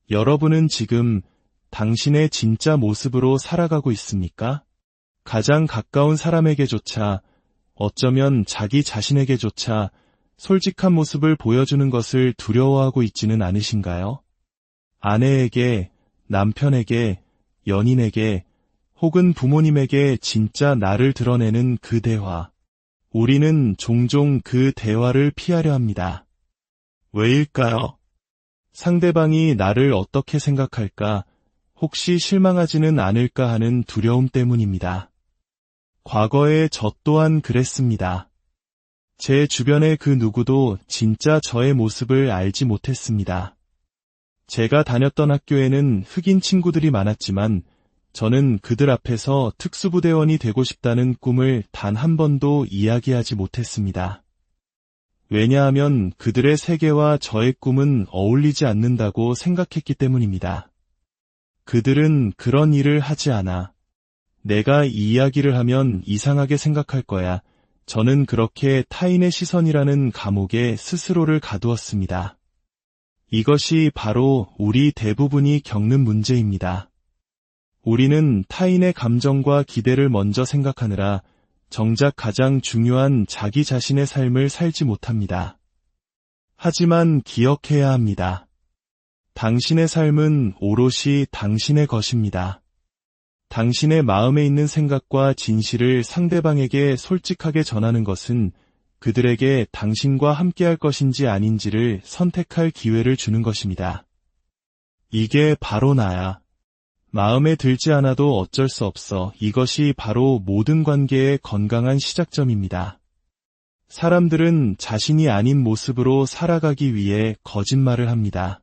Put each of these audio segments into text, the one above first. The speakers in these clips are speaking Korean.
여러분은 지금 당신의 진짜 모습으로 살아가고 있습니까? 가장 가까운 사람에게조차, 어쩌면 자기 자신에게조차 솔직한 모습을 보여주는 것을 두려워하고 있지는 않으신가요? 아내에게, 남편에게, 연인에게, 혹은 부모님에게 진짜 나를 드러내는 그 대화. 우리는 종종 그 대화를 피하려 합니다. 왜일까요? 상대방이 나를 어떻게 생각할까, 혹시 실망하지는 않을까 하는 두려움 때문입니다. 과거에 저 또한 그랬습니다. 제 주변의 그 누구도 진짜 저의 모습을 알지 못했습니다. 제가 다녔던 학교에는 흑인 친구들이 많았지만 저는 그들 앞에서 특수부대원이 되고 싶다는 꿈을 단 한 번도 이야기하지 못했습니다. 왜냐하면 그들의 세계와 저의 꿈은 어울리지 않는다고 생각했기 때문입니다. 그들은 그런 일을 하지 않아. 내가 이 이야기를 하면 이상하게 생각할 거야. 저는 그렇게 타인의 시선이라는 감옥에 스스로를 가두었습니다. 이것이 바로 우리 대부분이 겪는 문제입니다. 우리는 타인의 감정과 기대를 먼저 생각하느라 정작 가장 중요한 자기 자신의 삶을 살지 못합니다. 하지만 기억해야 합니다. 당신의 삶은 오롯이 당신의 것입니다. 당신의 마음에 있는 생각과 진실을 상대방에게 솔직하게 전하는 것은 그들에게 당신과 함께할 것인지 아닌지를 선택할 기회를 주는 것입니다. 이게 바로 나야. 마음에 들지 않아도 어쩔 수 없어. 이것이 바로 모든 관계의 건강한 시작점입니다. 사람들은 자신이 아닌 모습으로 살아가기 위해 거짓말을 합니다.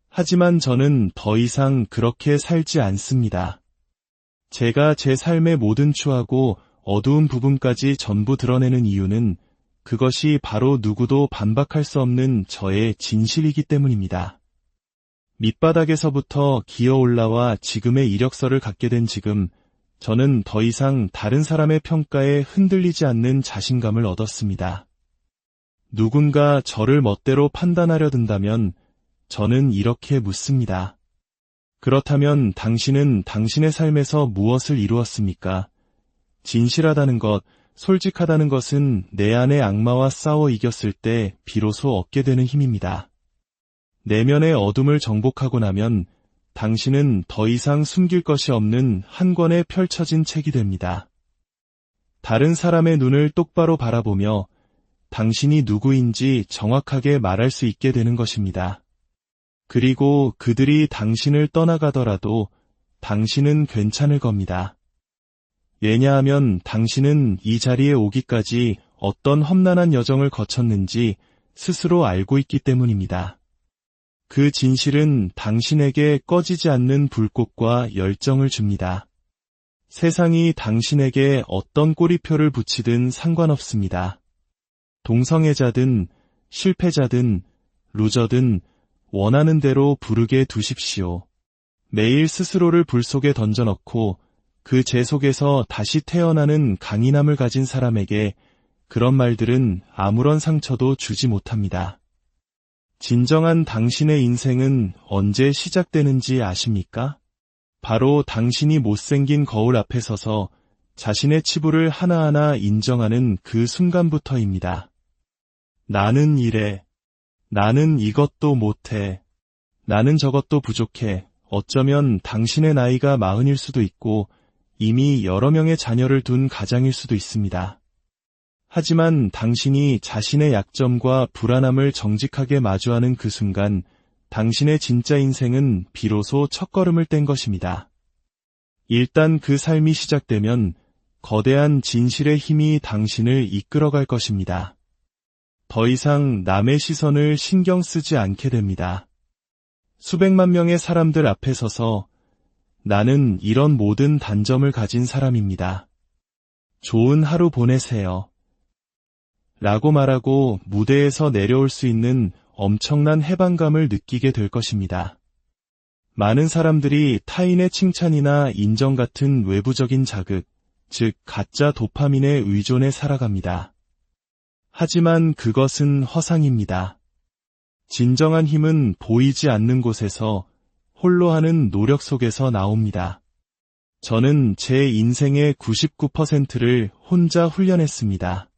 하지만 저는 더 이상 그렇게 살지 않습니다. 제가 제 삶의 모든 추하고 어두운 부분까지 전부 드러내는 이유는 그것이 바로 누구도 반박할 수 없는 저의 진실이기 때문입니다. 밑바닥에서부터 기어 올라와 지금의 이력서를 갖게 된 지금, 저는 더 이상 다른 사람의 평가에 흔들리지 않는 자신감을 얻었습니다. 누군가 저를 멋대로 판단하려 든다면 저는 이렇게 묻습니다. 그렇다면 당신은 당신의 삶에서 무엇을 이루었습니까? 진실하다는 것, 솔직하다는 것은 내 안의 악마와 싸워 이겼을 때 비로소 얻게 되는 힘입니다. 내면의 어둠을 정복하고 나면 당신은 더 이상 숨길 것이 없는 한 권의 펼쳐진 책이 됩니다. 다른 사람의 눈을 똑바로 바라보며 당신이 누구인지 정확하게 말할 수 있게 되는 것입니다. 그리고 그들이 당신을 떠나가더라도 당신은 괜찮을 겁니다. 왜냐하면 당신은 이 자리에 오기까지 어떤 험난한 여정을 거쳤는지 스스로 알고 있기 때문입니다. 그 진실은 당신에게 꺼지지 않는 불꽃과 열정을 줍니다. 세상이 당신에게 어떤 꼬리표를 붙이든 상관없습니다. 동성애자든 실패자든 루저든 원하는 대로 부르게 두십시오. 매일 스스로를 불 속에 던져넣고 그 재 속에서 다시 태어나는 강인함을 가진 사람에게 그런 말들은 아무런 상처도 주지 못합니다. 진정한 당신의 인생은 언제 시작되는지 아십니까? 바로 당신이 못생긴 거울 앞에 서서 자신의 치부를 하나하나 인정하는 그 순간부터입니다. 나는 이래. 나는 이것도 못해. 나는 저것도 부족해. 어쩌면 당신의 나이가 40일 수도 있고 이미 여러 명의 자녀를 둔 가장일 수도 있습니다. 하지만 당신이 자신의 약점과 불안함을 정직하게 마주하는 그 순간 당신의 진짜 인생은 비로소 첫걸음을 뗀 것입니다. 일단 그 삶이 시작되면 거대한 진실의 힘이 당신을 이끌어갈 것입니다. 더 이상 남의 시선을 신경 쓰지 않게 됩니다. 수백만 명의 사람들 앞에 서서 나는 이런 모든 단점을 가진 사람입니다. 좋은 하루 보내세요. 라고 말하고 무대에서 내려올 수 있는 엄청난 해방감을 느끼게 될 것입니다. 많은 사람들이 타인의 칭찬이나 인정 같은 외부적인 자극, 즉 가짜 도파민에 의존해 살아갑니다. 하지만 그것은 허상입니다. 진정한 힘은 보이지 않는 곳에서 홀로 하는 노력 속에서 나옵니다. 저는 제 인생의 99%를 혼자 훈련했습니다.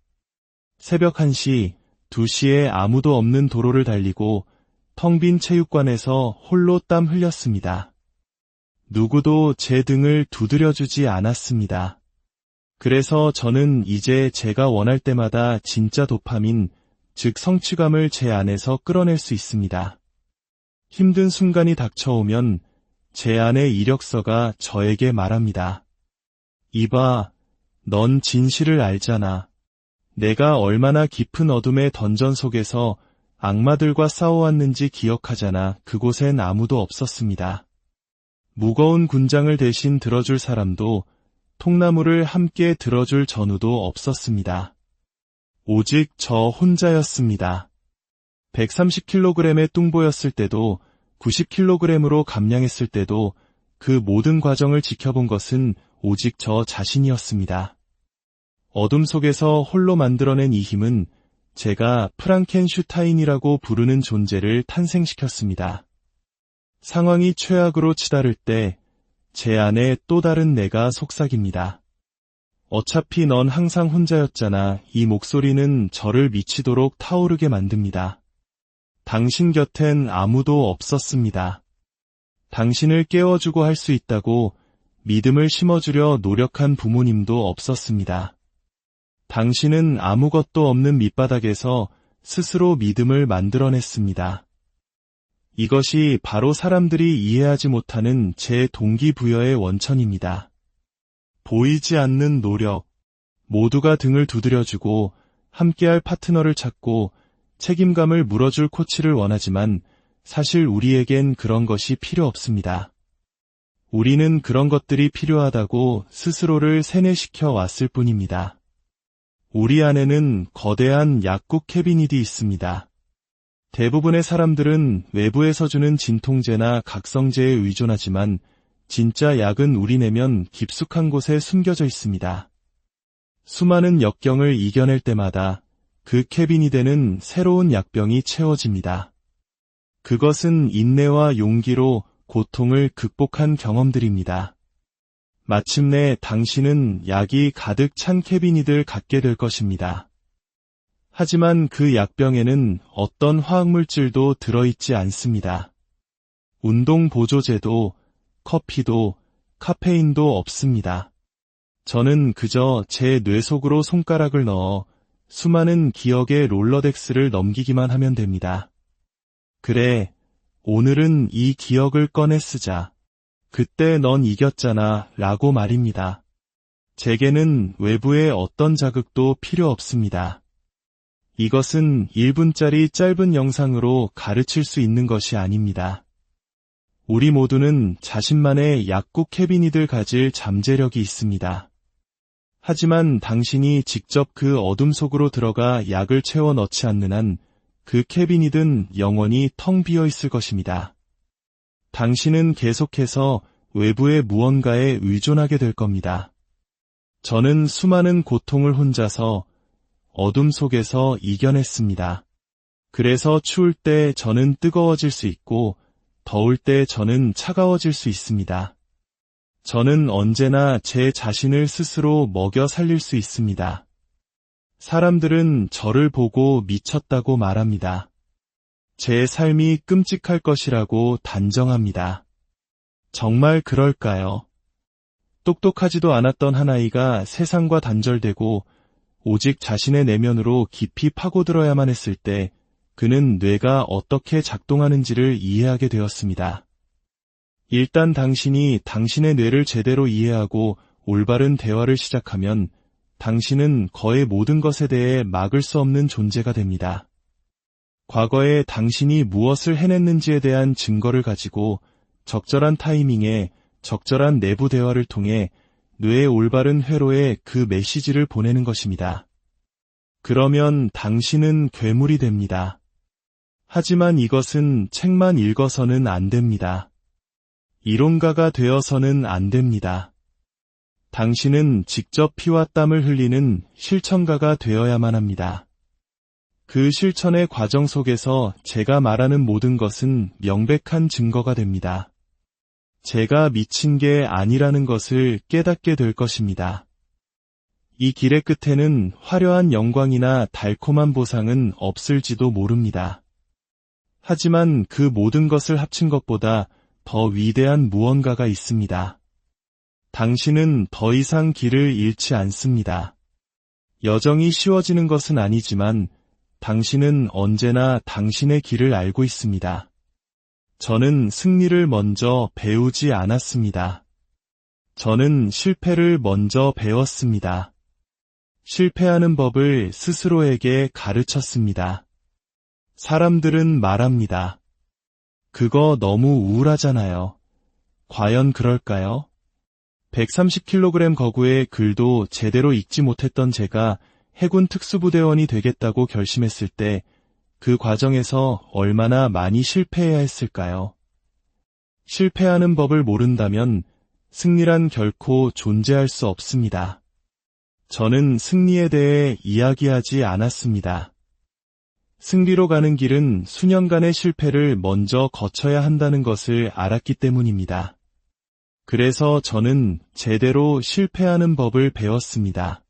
새벽 1시, 2시에 아무도 없는 도로를 달리고 텅 빈 체육관에서 홀로 땀 흘렸습니다. 누구도 제 등을 두드려주지 않았습니다. 그래서 저는 이제 제가 원할 때마다 진짜 도파민, 즉 성취감을 제 안에서 끌어낼 수 있습니다. 힘든 순간이 닥쳐오면 제 안의 이력서가 저에게 말합니다. 이봐, 넌 진실을 알잖아. 내가 얼마나 깊은 어둠의 던전 속에서 악마들과 싸워왔는지 기억하잖아. 그곳엔 아무도 없었습니다. 무거운 군장을 대신 들어줄 사람도, 통나무를 함께 들어줄 전우도 없었습니다. 오직 저 혼자였습니다. 130kg의 뚱보였을 때도 90kg으로 감량했을 때도 그 모든 과정을 지켜본 것은 오직 저 자신이었습니다. 어둠 속에서 홀로 만들어낸 이 힘은 제가 프랑켄슈타인이라고 부르는 존재를 탄생시켰습니다. 상황이 최악으로 치달을 때 제 안에 또 다른 내가 속삭입니다. 어차피 넌 항상 혼자였잖아. 이 목소리는 저를 미치도록 타오르게 만듭니다. 당신 곁엔 아무도 없었습니다. 당신을 깨워주고 할 수 있다고 믿음을 심어주려 노력한 부모님도 없었습니다. 당신은 아무것도 없는 밑바닥에서 스스로 믿음을 만들어냈습니다. 이것이 바로 사람들이 이해하지 못하는 제 동기부여의 원천입니다. 보이지 않는 노력, 모두가 등을 두드려주고 함께할 파트너를 찾고 책임감을 물어줄 코치를 원하지만 사실 우리에겐 그런 것이 필요 없습니다. 우리는 그런 것들이 필요하다고 스스로를 세뇌시켜 왔을 뿐입니다. 우리 안에는 거대한 약국 캐비닛이 있습니다. 대부분의 사람들은 외부에서 주는 진통제나 각성제에 의존하지만 진짜 약은 우리 내면 깊숙한 곳에 숨겨져 있습니다. 수많은 역경을 이겨낼 때마다 그 캐비닛에는 새로운 약병이 채워집니다. 그것은 인내와 용기로 고통을 극복한 경험들입니다. 마침내 당신은 약이 가득 찬 캐비닛을 갖게 될 것입니다. 하지만 그 약병에는 어떤 화학물질도 들어있지 않습니다. 운동 보조제도, 커피도, 카페인도 없습니다. 저는 그저 제 뇌 속으로 손가락을 넣어 수많은 기억의 롤러덱스를 넘기기만 하면 됩니다. 그래, 오늘은 이 기억을 꺼내 쓰자. 그때 넌 이겼잖아 라고 말입니다. 제게는 외부의 어떤 자극도 필요 없습니다. 이것은 1분짜리 짧은 영상으로 가르칠 수 있는 것이 아닙니다. 우리 모두는 자신만의 약국 캐비닛을 가질 잠재력이 있습니다. 하지만 당신이 직접 그 어둠 속으로 들어가 약을 채워 넣지 않는 한 그 캐비닛은 영원히 텅 비어 있을 것입니다. 당신은 계속해서 외부의 무언가에 의존하게 될 겁니다. 저는 수많은 고통을 혼자서 어둠 속에서 이겨냈습니다. 그래서 추울 때 저는 뜨거워질 수 있고 더울 때 저는 차가워질 수 있습니다. 저는 언제나 제 자신을 스스로 먹여 살릴 수 있습니다. 사람들은 저를 보고 미쳤다고 말합니다. 제 삶이 끔찍할 것이라고 단정합니다. 정말 그럴까요? 똑똑하지도 않았던 한 아이가 세상과 단절되고 오직 자신의 내면으로 깊이 파고들어야만 했을 때 그는 뇌가 어떻게 작동하는지를 이해하게 되었습니다. 일단 당신이 당신의 뇌를 제대로 이해하고 올바른 대화를 시작하면 당신은 거의 모든 것에 대해 막을 수 없는 존재가 됩니다. 과거에 당신이 무엇을 해냈는지에 대한 증거를 가지고 적절한 타이밍에 적절한 내부 대화를 통해 뇌의 올바른 회로에 그 메시지를 보내는 것입니다. 그러면 당신은 괴물이 됩니다. 하지만 이것은 책만 읽어서는 안 됩니다. 이론가가 되어서는 안 됩니다. 당신은 직접 피와 땀을 흘리는 실천가가 되어야만 합니다. 그 실천의 과정 속에서 제가 말하는 모든 것은 명백한 증거가 됩니다. 제가 미친 게 아니라는 것을 깨닫게 될 것입니다. 이 길의 끝에는 화려한 영광이나 달콤한 보상은 없을지도 모릅니다. 하지만 그 모든 것을 합친 것보다 더 위대한 무언가가 있습니다. 당신은 더 이상 길을 잃지 않습니다. 여정이 쉬워지는 것은 아니지만 당신은 언제나 당신의 길을 알고 있습니다. 저는 승리를 먼저 배우지 않았습니다. 저는 실패를 먼저 배웠습니다. 실패하는 법을 스스로에게 가르쳤습니다. 사람들은 말합니다. 그거 너무 우울하잖아요. 과연 그럴까요? 130kg 거구의 글도 제대로 읽지 못했던 제가 해군 특수부대원이 되겠다고 결심했을 때 그 과정에서 얼마나 많이 실패해야 했을까요? 실패하는 법을 모른다면 승리란 결코 존재할 수 없습니다. 저는 승리에 대해 이야기하지 않았습니다. 승리로 가는 길은 수년간의 실패를 먼저 거쳐야 한다는 것을 알았기 때문입니다. 그래서 저는 제대로 실패하는 법을 배웠습니다.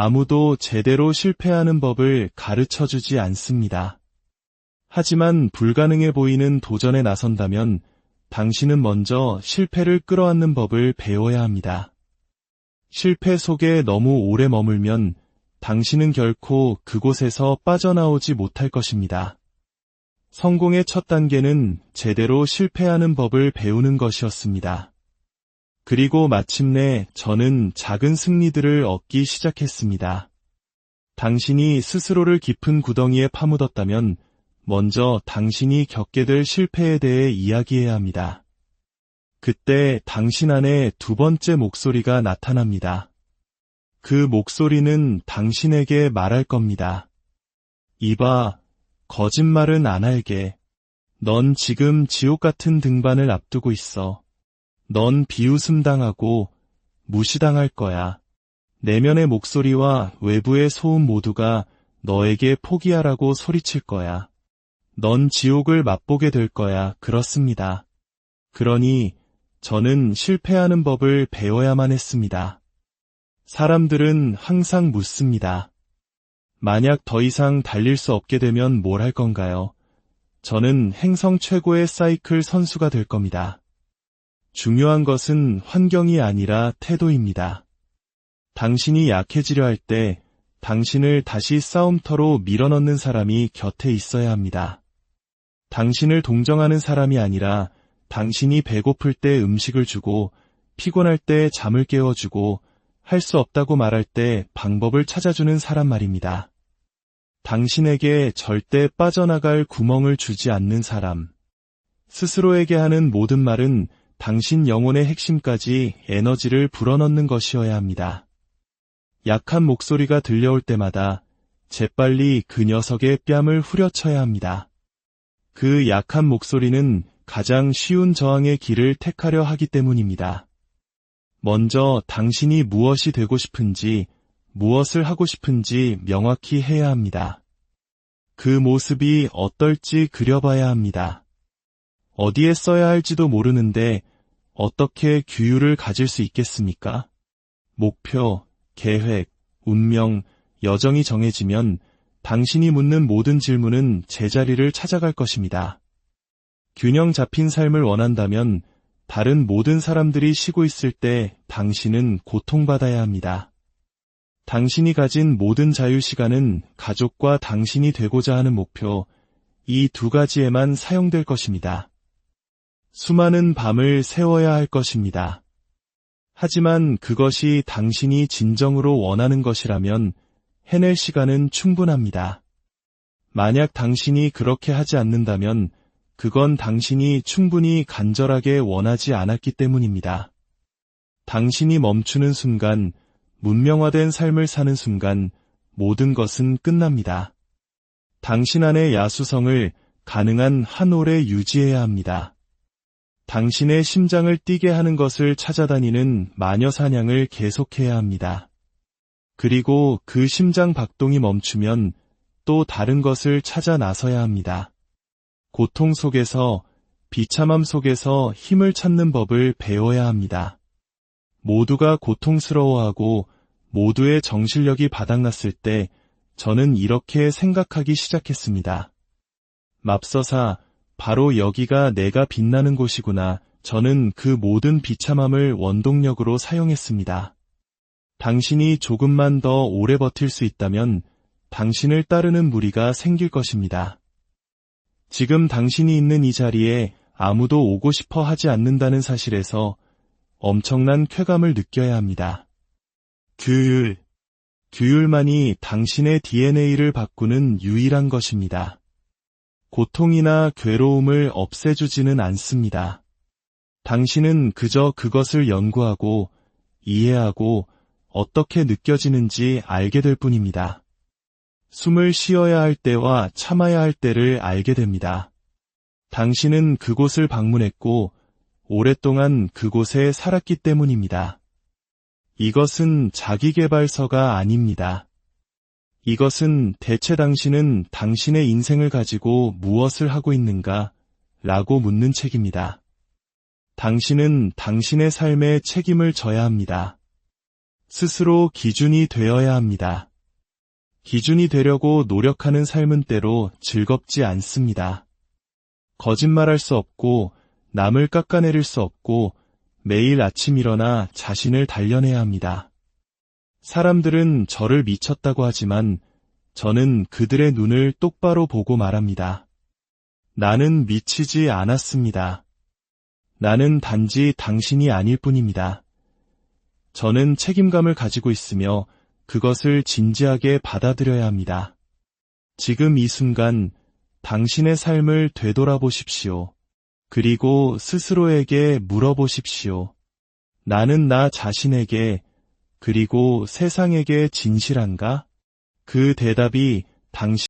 아무도 제대로 실패하는 법을 가르쳐주지 않습니다. 하지만 불가능해 보이는 도전에 나선다면 당신은 먼저 실패를 끌어안는 법을 배워야 합니다. 실패 속에 너무 오래 머물면 당신은 결코 그곳에서 빠져나오지 못할 것입니다. 성공의 첫 단계는 제대로 실패하는 법을 배우는 것이었습니다. 그리고 마침내 저는 작은 승리들을 얻기 시작했습니다. 당신이 스스로를 깊은 구덩이에 파묻었다면 먼저 당신이 겪게 될 실패에 대해 이야기해야 합니다. 그때 당신 안에 두 번째 목소리가 나타납니다. 그 목소리는 당신에게 말할 겁니다. 이봐, 거짓말은 안 할게. 넌 지금 지옥 같은 등반을 앞두고 있어. 넌 비웃음당하고 무시당할 거야. 내면의 목소리와 외부의 소음 모두가 너에게 포기하라고 소리칠 거야. 넌 지옥을 맛보게 될 거야. 그렇습니다. 그러니 저는 실패하는 법을 배워야만 했습니다. 사람들은 항상 묻습니다. 만약 더 이상 달릴 수 없게 되면 뭘 할 건가요? 저는 행성 최고의 사이클 선수가 될 겁니다. 중요한 것은 환경이 아니라 태도입니다. 당신이 약해지려 할 때 당신을 다시 싸움터로 밀어넣는 사람이 곁에 있어야 합니다. 당신을 동정하는 사람이 아니라 당신이 배고플 때 음식을 주고 피곤할 때 잠을 깨워주고 할 수 없다고 말할 때 방법을 찾아주는 사람 말입니다. 당신에게 절대 빠져나갈 구멍을 주지 않는 사람. 스스로에게 하는 모든 말은 당신 영혼의 핵심까지 에너지를 불어넣는 것이어야 합니다. 약한 목소리가 들려올 때마다 재빨리 그 녀석의 뺨을 후려쳐야 합니다. 그 약한 목소리는 가장 쉬운 저항의 길을 택하려 하기 때문입니다. 먼저 당신이 무엇이 되고 싶은지, 무엇을 하고 싶은지 명확히 해야 합니다. 그 모습이 어떨지 그려봐야 합니다. 어디에 써야 할지도 모르는데 어떻게 규율을 가질 수 있겠습니까? 목표, 계획, 운명, 여정이 정해지면 당신이 묻는 모든 질문은 제자리를 찾아갈 것입니다. 균형 잡힌 삶을 원한다면 다른 모든 사람들이 쉬고 있을 때 당신은 고통받아야 합니다. 당신이 가진 모든 자유시간은 가족과 당신이 되고자 하는 목표, 이 두 가지에만 사용될 것입니다. 수많은 밤을 새워야 할 것입니다. 하지만 그것이 당신이 진정으로 원하는 것이라면 해낼 시간은 충분합니다. 만약 당신이 그렇게 하지 않는다면 그건 당신이 충분히 간절하게 원하지 않았기 때문입니다. 당신이 멈추는 순간, 문명화된 삶을 사는 순간 모든 것은 끝납니다. 당신 안의 야수성을 가능한 한 오래 유지해야 합니다. 당신의 심장을 뛰게 하는 것을 찾아다니는 마녀 사냥을 계속해야 합니다. 그리고 그 심장 박동이 멈추면 또 다른 것을 찾아 나서야 합니다. 고통 속에서, 비참함 속에서 힘을 찾는 법을 배워야 합니다. 모두가 고통스러워하고 모두의 정신력이 바닥났을 때 저는 이렇게 생각하기 시작했습니다. 맙서사, 바로 여기가 내가 빛나는 곳이구나. 저는 그 모든 비참함을 원동력으로 사용했습니다. 당신이 조금만 더 오래 버틸 수 있다면 당신을 따르는 무리가 생길 것입니다. 지금 당신이 있는 이 자리에 아무도 오고 싶어 하지 않는다는 사실에서 엄청난 쾌감을 느껴야 합니다. 규율만이 당신의 DNA를 바꾸는 유일한 것입니다. 고통이나 괴로움을 없애주지는 않습니다. 당신은 그저 그것을 연구하고 이해하고 어떻게 느껴지는지 알게 될 뿐입니다. 숨을 쉬어야 할 때와 참아야 할 때를 알게 됩니다. 당신은 그곳을 방문했고 오랫동안 그곳에 살았기 때문입니다. 이것은 자기계발서가 아닙니다. 이것은 대체 당신은 당신의 인생을 가지고 무엇을 하고 있는가? 라고 묻는 책입니다. 당신은 당신의 삶에 책임을 져야 합니다. 스스로 기준이 되어야 합니다. 기준이 되려고 노력하는 삶은 때로 즐겁지 않습니다. 거짓말할 수 없고 남을 깎아내릴 수 없고 매일 아침 일어나 자신을 단련해야 합니다. 사람들은 저를 미쳤다고 하지만 저는 그들의 눈을 똑바로 보고 말합니다. 나는 미치지 않았습니다. 나는 단지 당신이 아닐 뿐입니다. 저는 책임감을 가지고 있으며 그것을 진지하게 받아들여야 합니다. 지금 이 순간 당신의 삶을 되돌아보십시오. 그리고 스스로에게 물어보십시오. 나는 나 자신에게 그리고 세상에게 진실한가? 그 대답이 당신